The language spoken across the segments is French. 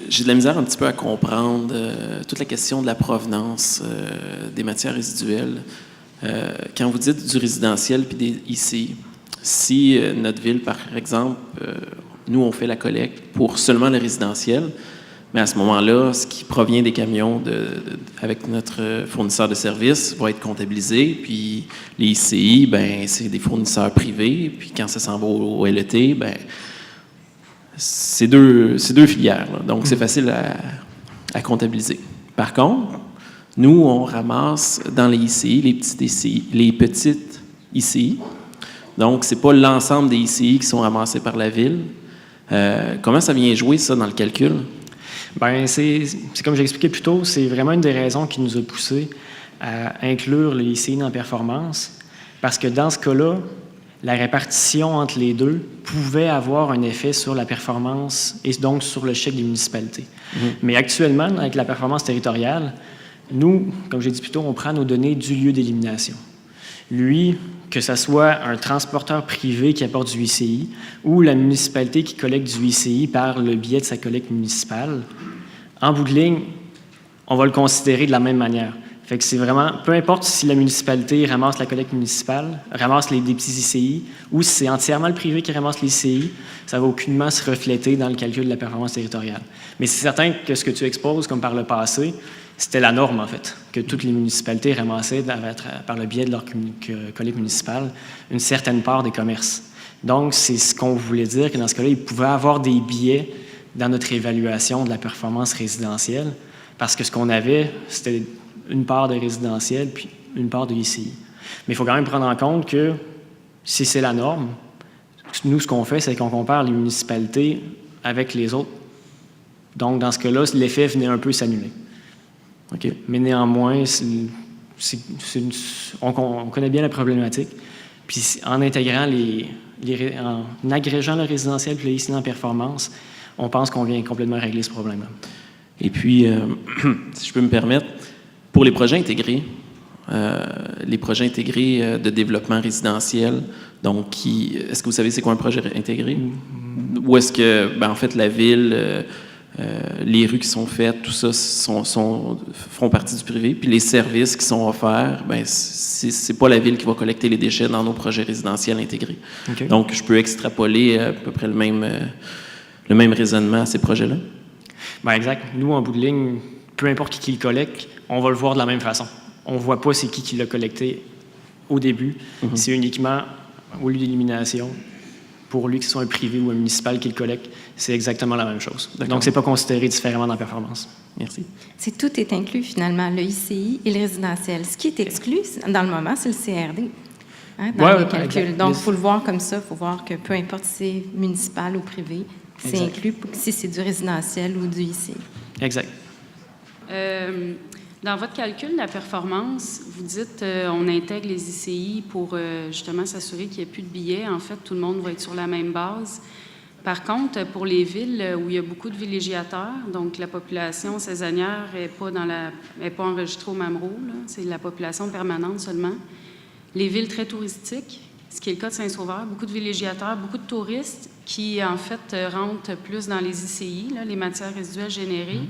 J'ai de la misère un petit peu à comprendre toute la question de la provenance des matières résiduelles. Quand vous dites du résidentiel puis des ICI, si notre ville, par exemple, nous, on fait la collecte pour seulement le résidentiel, mais à ce moment-là, ce qui provient des camions avec notre fournisseur de services va être comptabilisé, puis les ICI, ben c'est des fournisseurs privés, puis quand ça s'en va au LET, ben c'est deux filières, là. Donc c'est facile à comptabiliser. Par contre, nous, on ramasse dans les ICI, les petites ICI. Donc, c'est pas l'ensemble des ICI qui sont ramassés par la ville. Comment ça vient jouer, ça, dans le calcul? Bien, c'est comme j'ai expliqué plus tôt, c'est vraiment une des raisons qui nous a poussé à inclure les ICI dans la performance, parce que dans ce cas-là, la répartition entre les deux pouvait avoir un effet sur la performance et donc sur le chèque des municipalités. Mais actuellement, avec la performance territoriale, nous, comme j'ai dit plus tôt, on prend nos données du lieu d'élimination. Lui, que ce soit un transporteur privé qui apporte du ICI ou la municipalité qui collecte du ICI par le biais de sa collecte municipale, en bout de ligne, on va le considérer de la même manière. Fait que c'est vraiment, peu importe si la municipalité ramasse la collecte municipale, ramasse des petits ICI, ou si c'est entièrement le privé qui ramasse les ICI, ça va aucunement se refléter dans le calcul de la performance territoriale. Mais c'est certain que ce que tu exposes, comme par le passé, c'était la norme, en fait, que toutes les municipalités ramassaient par le biais de leur collecte municipale une certaine part des commerces. Donc, c'est ce qu'on voulait dire, que dans ce cas-là, il pouvait avoir des biais dans notre évaluation de la performance résidentielle, parce que ce qu'on avait, c'était une part de résidentiel puis une part de ICI. Mais il faut quand même prendre en compte que si c'est la norme, nous, ce qu'on fait, c'est qu'on compare les municipalités avec les autres. Donc, dans ce cas-là, l'effet venait un peu s'annuler. Okay. Mais néanmoins, on connaît bien la problématique. Puis en intégrant en agrégeant le résidentiel et les ICI en performance, on pense qu'on vient complètement régler ce problème-là. Et puis, si je peux me permettre, pour les projets intégrés de développement résidentiel, donc est-ce que vous savez c'est quoi un projet intégré? Ou est-ce que, en fait, la ville, les rues qui sont faites, tout ça font partie du privé, puis les services qui sont offerts, c'est pas la ville qui va collecter les déchets dans nos projets résidentiels intégrés. Okay. Donc, je peux extrapoler à peu près le même raisonnement à ces projets-là? Bien, exact. Nous, en bout de ligne, peu importe qui le collecte, on va le voir de la même façon. On ne voit pas c'est qui l'a collecté au début. C'est uniquement au lieu d'élimination. Pour lui, que ce soit un privé ou un municipal qui le collecte, c'est exactement la même chose. Donc, ce n'est pas considéré différemment dans la performance. Merci. Tout est inclus, finalement, le ICI et le résidentiel. Ce qui est exclu, dans le moment, c'est le CRD, dans les calculs. Exact. Donc, il faut le voir comme ça. Il faut voir que peu importe si c'est municipal ou privé, c'est inclus si c'est du résidentiel ou du ICI. Exact. Dans votre calcul de la performance, vous dites on intègre les ICI pour justement s'assurer qu'il n'y ait plus de billets. En fait, tout le monde va être sur la même base. Par contre, pour les villes où il y a beaucoup de villégiateurs, donc la population saisonnière n'est pas enregistrée au même rôle, c'est la population permanente seulement. Les villes très touristiques, ce qui est le cas de Saint-Sauveur, beaucoup de villégiateurs, beaucoup de touristes qui, en fait, rentrent plus dans les ICI, là, les matières résiduelles générées.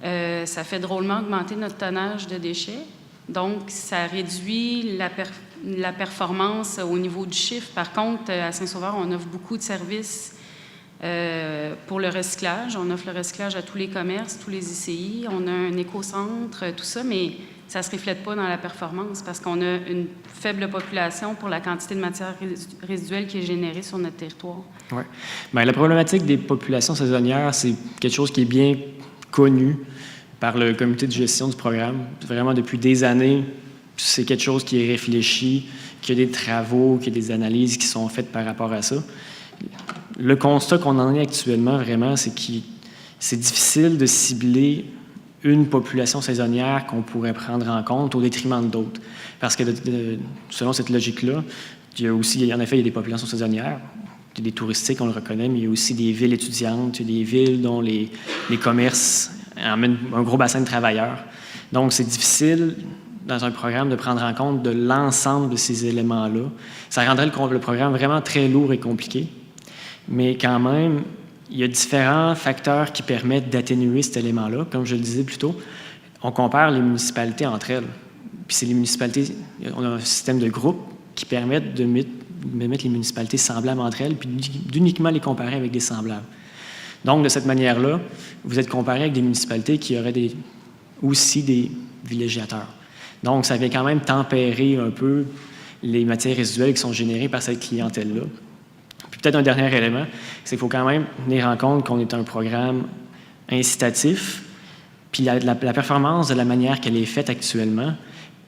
Ça fait drôlement augmenter notre tonnage de déchets. Donc, ça réduit la performance au niveau du chiffre. Par contre, à Saint-Sauveur, on offre beaucoup de services pour le recyclage. On offre le recyclage à tous les commerces, tous les ICI. On a un écocentre, tout ça, mais ça ne se reflète pas dans la performance parce qu'on a une faible population pour la quantité de matière résiduelle qui est générée sur notre territoire. Oui. Bien, la problématique des populations saisonnières, c'est quelque chose qui est bien connu par le comité de gestion du programme. Vraiment, depuis des années, c'est quelque chose qui est réfléchi, qu'il y a des travaux, qu'il y a des analyses qui sont faites par rapport à ça. Le constat qu'on en est actuellement, vraiment, c'est que c'est difficile de cibler une population saisonnière qu'on pourrait prendre en compte au détriment d'autres. Parce que, selon cette logique-là, il y a aussi, en effet, il y a des populations saisonnières. Il y a des touristiques, on le reconnaît, mais il y a aussi des villes étudiantes, il y a des villes dont les commerces emmènent un gros bassin de travailleurs. Donc, c'est difficile, dans un programme, de prendre en compte de l'ensemble de ces éléments-là. Ça rendrait le programme vraiment très lourd et compliqué. Mais quand même, il y a différents facteurs qui permettent d'atténuer cet élément-là. Comme je le disais plus tôt, on compare les municipalités entre elles. Puis c'est les municipalités, on a un système de groupe qui permettent de mettre les municipalités semblables entre elles, puis d'uniquement les comparer avec des semblables. Donc, de cette manière-là, vous êtes comparé avec des municipalités qui auraient aussi des villégiateurs. Donc, ça vient quand même tempérer un peu les matières résiduelles qui sont générées par cette clientèle-là. Puis peut-être un dernier élément, c'est qu'il faut quand même tenir en compte qu'on est un programme incitatif, puis la performance de la manière qu'elle est faite actuellement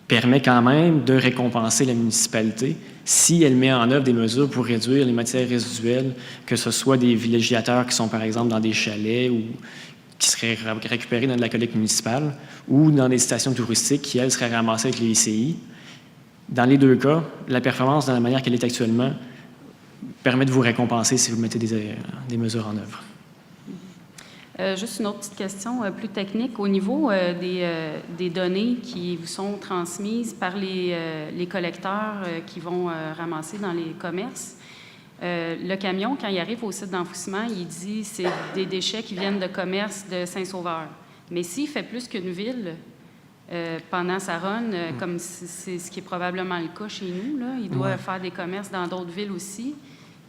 permet quand même de récompenser la municipalité si elle met en œuvre des mesures pour réduire les matières résiduelles, que ce soit des villégiateurs qui sont par exemple dans des chalets ou qui seraient récupérés dans de la collecte municipale ou dans des stations touristiques qui, elles, seraient ramassées avec les ICI. Dans les deux cas, la performance dans la manière qu'elle est actuellement permet de vous récompenser si vous mettez des mesures en œuvre. Juste une autre petite question plus technique. Au niveau des données qui vous sont transmises par les collecteurs qui vont ramasser dans les commerces, le camion, quand il arrive au site d'enfouissement, il dit c'est des déchets qui viennent de commerce de Saint-Sauveur. Mais s'il fait plus qu'une ville pendant sa run, comme c'est ce qui est probablement le cas chez nous, là, il doit faire des commerces dans d'autres villes aussi.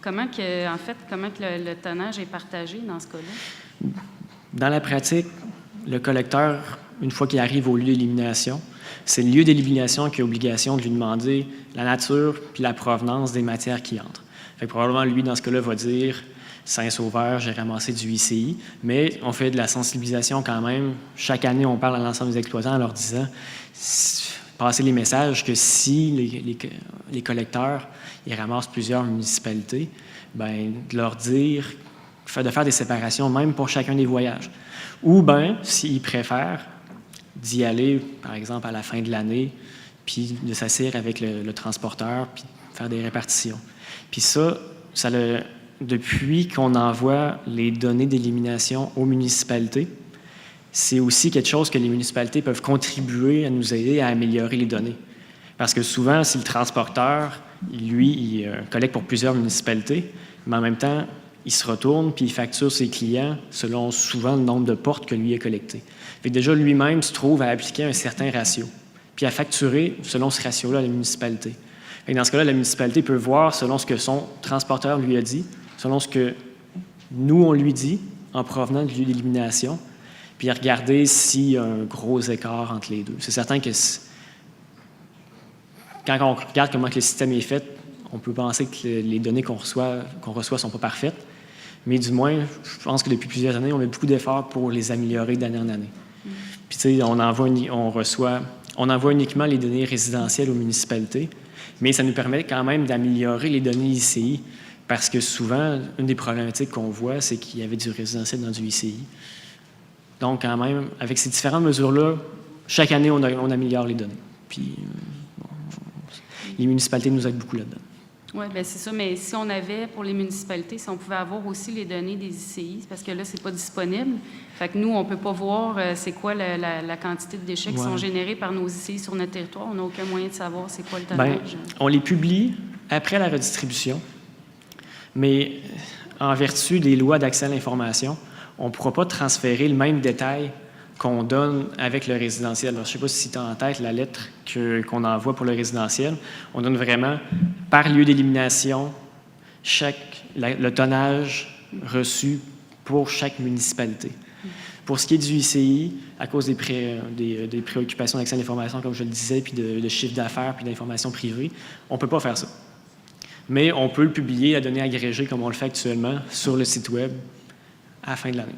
Comment que le tonnage est partagé dans ce cas-là? Dans la pratique, le collecteur, une fois qu'il arrive au lieu d'élimination, c'est le lieu d'élimination qui a obligation de lui demander la nature puis la provenance des matières qui entrent. Fait que probablement, lui, dans ce cas-là, va dire « Saint-Sauveur, j'ai ramassé du ICI », mais on fait de la sensibilisation quand même. Chaque année, on parle à l'ensemble des exploitants en leur disant passer les messages que si les collecteurs ils ramassent plusieurs municipalités, bien, de leur dire de faire des séparations même pour chacun des voyages. Ou bien, s'ils préfèrent, d'y aller, par exemple, à la fin de l'année, puis de s'asseoir avec le transporteur, puis faire des répartitions. Puis ça depuis qu'on envoie les données d'élimination aux municipalités, c'est aussi quelque chose que les municipalités peuvent contribuer à nous aider à améliorer les données. Parce que souvent, si le transporteur, lui, il collecte pour plusieurs municipalités, mais en même temps, il se retourne puis il facture ses clients selon souvent le nombre de portes que lui a collectées. Fait que déjà, lui-même se trouve à appliquer un certain ratio, puis à facturer selon ce ratio-là à la municipalité. Fait que dans ce cas-là, la municipalité peut voir selon ce que son transporteur lui a dit, selon ce que nous, on lui dit, en provenant du lieu d'élimination, puis regarder s'il y a un gros écart entre les deux. C'est certain que quand on regarde comment que le système est fait, on peut penser que les données qu'on reçoit ne sont pas parfaites, mais du moins, je pense que depuis plusieurs années, on met beaucoup d'efforts pour les améliorer d'année en année. Puis, tu sais, on envoie uniquement les données résidentielles aux municipalités, mais ça nous permet quand même d'améliorer les données ICI, parce que souvent, une des problématiques qu'on voit, c'est qu'il y avait du résidentiel dans du ICI. Donc, quand même, avec ces différentes mesures-là, chaque année, on améliore les données. Puis, les municipalités nous aident beaucoup là-dedans. Oui, bien c'est ça, mais si on avait, pour les municipalités, si on pouvait avoir aussi les données des ICI, parce que là, c'est pas disponible. Fait que nous, on peut pas voir c'est quoi la quantité de déchets qui sont générés par nos ICI sur notre territoire. On n'a aucun moyen de savoir c'est quoi le tonnage. Bien, on les publie après la redistribution, mais en vertu des lois d'accès à l'information, on ne pourra pas transférer le même détail qu'on donne avec le résidentiel. Alors, je ne sais pas si tu as en tête la lettre qu'on envoie pour le résidentiel. On donne vraiment, par lieu d'élimination, le tonnage reçu pour chaque municipalité. Pour ce qui est du ICI, à cause des préoccupations d'accès à l'information, comme je le disais, puis de chiffre d'affaires, puis d'informations privées, on ne peut pas faire ça. Mais on peut le publier, la donnée agrégée, comme on le fait actuellement, sur le site Web à la fin de l'année.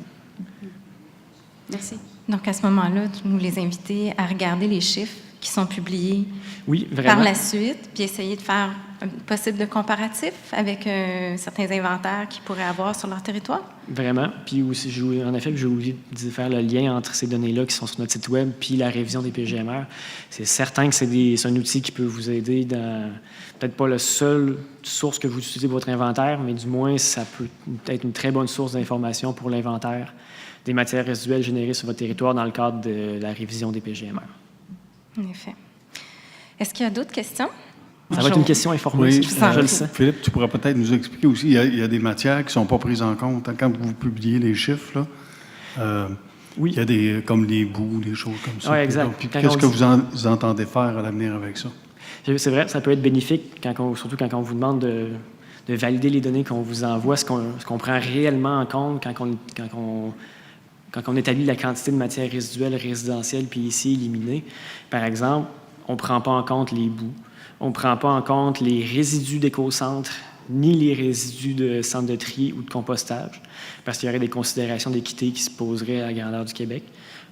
Merci. Donc, à ce moment-là, nous les inviter à regarder les chiffres qui sont publiés par la suite, puis essayer de faire un possible de comparatif avec certains inventaires qu'ils pourraient avoir sur leur territoire? Vraiment. Puis aussi, en effet, j'ai oublié de faire le lien entre ces données-là qui sont sur notre site Web puis la révision des PGMR. C'est certain que c'est un outil qui peut vous aider dans peut-être pas la seule source que vous utilisez pour votre inventaire, mais du moins, ça peut être une très bonne source d'information pour l'inventaire des matières résiduelles générées sur votre territoire dans le cadre de la révision des PGMR. En effet. Est-ce qu'il y a d'autres questions? Ça va être une question informelle, oui, je le sais. Philippe, tu pourras peut-être nous expliquer aussi, il y a des matières qui ne sont pas prises en compte. Quand vous publiez les chiffres, là, oui. Il y a comme les bouts, des choses comme ça. Oui, exact. Puis, qu'est-ce que vous entendez faire à l'avenir avec ça? C'est vrai, ça peut être bénéfique, surtout quand on vous demande de valider les données qu'on vous envoie, ce qu'on prend réellement en compte quand on établit la quantité de matières résiduelles résidentielles puis ici éliminée. Par exemple, on ne prend pas en compte les bouts, on ne prend pas en compte les résidus d'éco-centres, ni les résidus de centres de tri ou de compostage, parce qu'il y aurait des considérations d'équité qui se poseraient à la grandeur du Québec.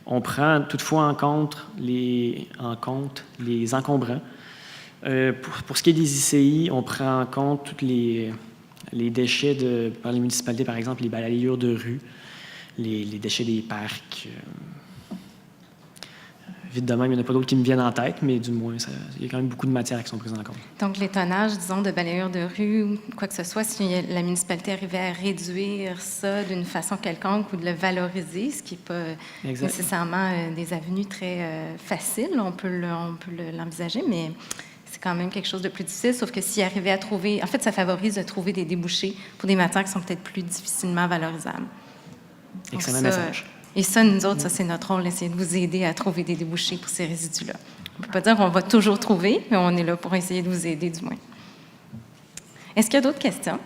On prend toutefois en compte les encombrants. Pour ce qui est des ICI, on prend en compte tous les déchets par les municipalités, par exemple les balayures de rue, les déchets des parcs. Vite de même, il n'y en a pas d'autres qui me viennent en tête, mais du moins, il y a quand même beaucoup de matières qui sont prises en compte. Donc, les tonnages, disons, de balayures de rue ou quoi que ce soit, si la municipalité arrivait à réduire ça d'une façon quelconque ou de le valoriser, ce qui n'est pas nécessairement des avenues très faciles, on peut l'envisager, mais c'est quand même quelque chose de plus difficile, sauf que s'il arrivait à trouver... En fait, ça favorise de trouver des débouchés pour des matières qui sont peut-être plus difficilement valorisables. Excellent message. Et ça, nous autres, ça, c'est notre rôle, essayer de vous aider à trouver des débouchés pour ces résidus-là. On ne peut pas dire qu'on va toujours trouver, mais on est là pour essayer de vous aider, du moins. Est-ce qu'il y a d'autres questions?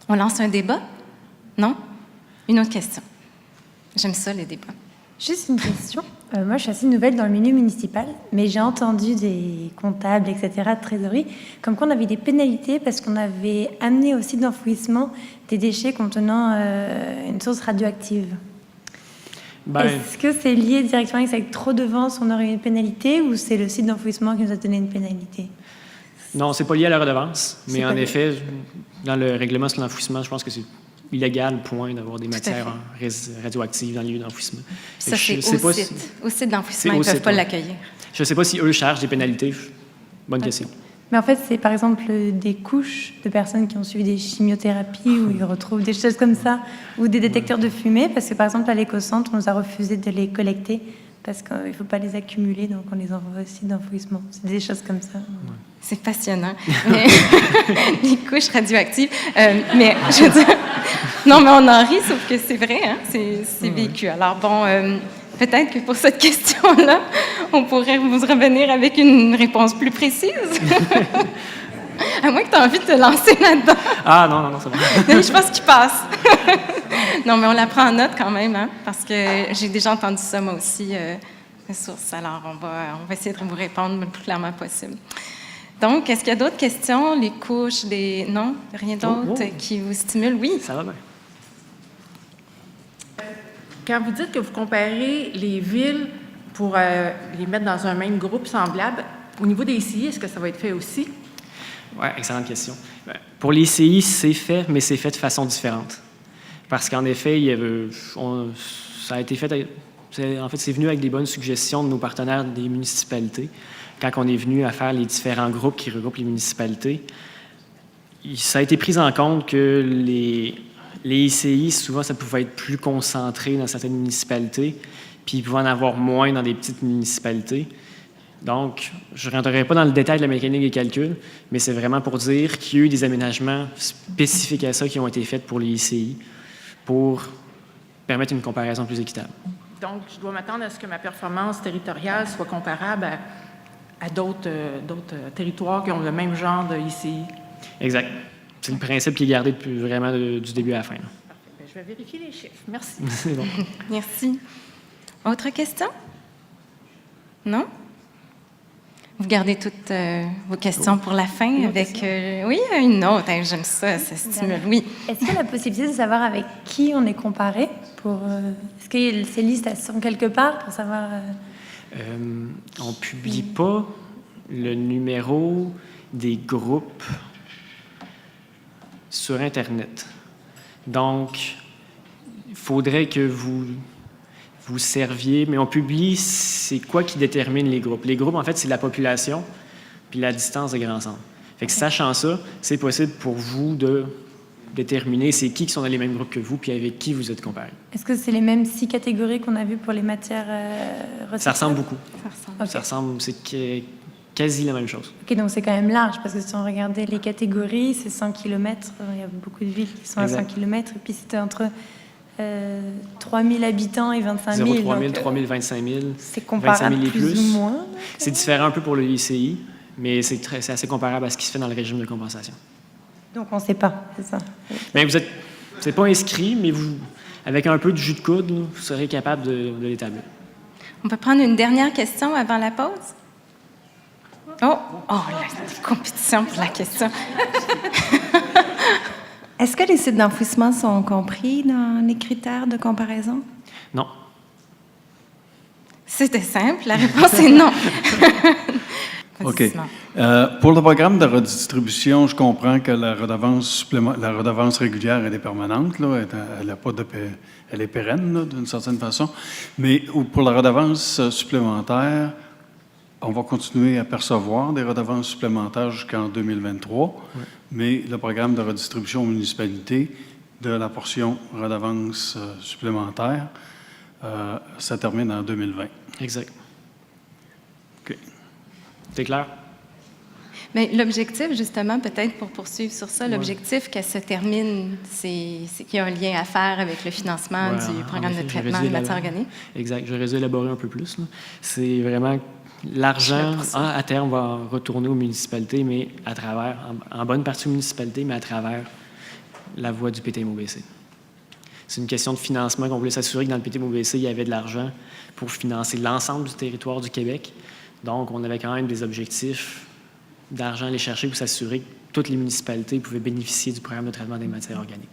On lance un débat? Non? Une autre question. J'aime ça, les débats. Juste une question. Moi, je suis assez nouvelle dans le milieu municipal, mais j'ai entendu des comptables, etc., de trésorerie, comme quoi on avait des pénalités parce qu'on avait amené au site d'enfouissement des déchets contenant une source radioactive. Est-ce que c'est lié directement avec trop de vent, on aurait une pénalité, ou c'est le site d'enfouissement qui nous a donné une pénalité? Non, c'est pas lié à la redevance, mais en effet, dans le règlement sur l'enfouissement, je pense que c'est illégal, point, d'avoir des matières radioactives dans le lieu d'enfouissement. Ça, c'est au site d'enfouissement, ils ne peuvent pas l'accueillir. Je ne sais pas si eux chargent des pénalités. Bonne question. Mais en fait, c'est par exemple des couches de personnes qui ont suivi des chimiothérapies où ils retrouvent des choses comme ça, ou des détecteurs de fumée, parce que par exemple, à l'éco-centre, on nous a refusé de les collecter parce qu'il ne faut pas les accumuler, donc on les envoie aussi d'enfouissement. C'est des choses comme ça. Ouais. C'est passionnant. Les couches radioactives. Mais je veux dire, non, mais on en rit, sauf que c'est vrai, hein? C'est vécu. Alors bon, peut-être que pour cette question-là, on pourrait vous revenir avec une réponse plus précise. À moins que tu aies envie de te lancer là-dedans. Ah non, ça va. Je pense qu'il passe. Non, mais on la prend en note quand même, hein, parce que j'ai déjà entendu ça moi aussi, source. Alors, on va essayer de vous répondre le plus clairement possible. Donc, est-ce qu'il y a d'autres questions? Les couches, Non? Rien d'autre qui vous stimule? Oui? Ça va bien. Quand vous dites que vous comparez les villes pour les mettre dans un même groupe semblable, au niveau des ICI, est-ce que ça va être fait aussi? Oui, excellente question. Pour les ICI, c'est fait, mais c'est fait de façon différente. Parce qu'en effet, ça a été fait... En fait, c'est venu avec des bonnes suggestions de nos partenaires des municipalités. Quand on est venu à faire les différents groupes qui regroupent les municipalités, ça a été pris en compte que les ICI, souvent, ça pouvait être plus concentré dans certaines municipalités, puis il pouvait en avoir moins dans des petites municipalités. Donc, je ne rentrerai pas dans le détail de la mécanique des calculs, mais c'est vraiment pour dire qu'il y a eu des aménagements spécifiques à ça qui ont été faits pour les ICI pour permettre une comparaison plus équitable. Donc, je dois m'attendre à ce que ma performance territoriale soit comparable à d'autres territoires qui ont le même genre de ICI. Exact. C'est le principe qui est gardé depuis vraiment du début à la fin. Là. Parfait. Je vais vérifier les chiffres. Merci. C'est bon. Merci. Autre question? Non? Vous gardez toutes vos questions pour la fin avec... oui, une autre. J'aime ça, ça stimule. Oui. Est-ce qu'il y a la possibilité de savoir avec qui on est comparé? Est-ce que ces listes elles sont quelque part pour savoir... On ne publie pas le numéro des groupes sur Internet. Donc, il faudrait que vous serviez, mais on publie c'est quoi qui détermine les groupes. Les groupes, en fait, c'est la population puis la distance de grand centre. Fait que sachant ça, c'est possible pour vous de déterminer c'est qui sont dans les mêmes groupes que vous puis avec qui vous êtes comparé. Est-ce que c'est les mêmes 6 catégories qu'on a vues pour les matières recyclables? Ça ressemble beaucoup. Okay. Ça ressemble, c'est quasi la même chose. OK, donc c'est quand même large, parce que si on regardait les catégories, c'est 100 km. Il y a beaucoup de villes qui sont Exact. à 100 km, et puis c'était entre 3 000 habitants et 25 000. 0, 3 000, donc, 3 000, 25 000. c'est comparable 25 000 et plus plus. ou moins. C'est différent un peu pour le ICI, mais c'est assez comparable à ce qui se fait dans le régime de compensation. Donc on ne sait pas, c'est ça. Mais c'est pas inscrit, mais vous, avec un peu de jus de coude, là, vous serez capable de l'établir. On peut prendre une dernière question avant la pause? Oh, la compétition pour la question. Est-ce que les sites d'enfouissement sont compris dans les critères de comparaison? Non. C'était simple, la réponse est non. OK. Pour le programme de redistribution, je comprends que la redevance régulière, elle est permanente, là, elle est pérenne, là, d'une certaine façon. Mais pour la redevance supplémentaire, on va continuer à percevoir des redevances supplémentaires jusqu'en 2023, mais le programme de redistribution aux municipalités de la portion redevance supplémentaire, ça termine en 2020. Exact. OK. C'est clair? Mais l'objectif, justement, peut-être pour poursuivre sur ça, l'objectif qu'elle se termine, c'est qu'il y a un lien à faire avec le financement du programme de traitement des matières organiques. Exact. Je vais élaborer un peu plus. C'est vraiment l'argent, à terme, va retourner aux municipalités, mais à travers, en bonne partie aux municipalités, mais à travers la voie du PTMOBC. C'est une question de financement qu'on voulait s'assurer que dans le PTMOBC, il y avait de l'argent pour financer l'ensemble du territoire du Québec. Donc, on avait quand même des objectifs d'argent à aller chercher pour s'assurer que toutes les municipalités pouvaient bénéficier du programme de traitement des matières organiques.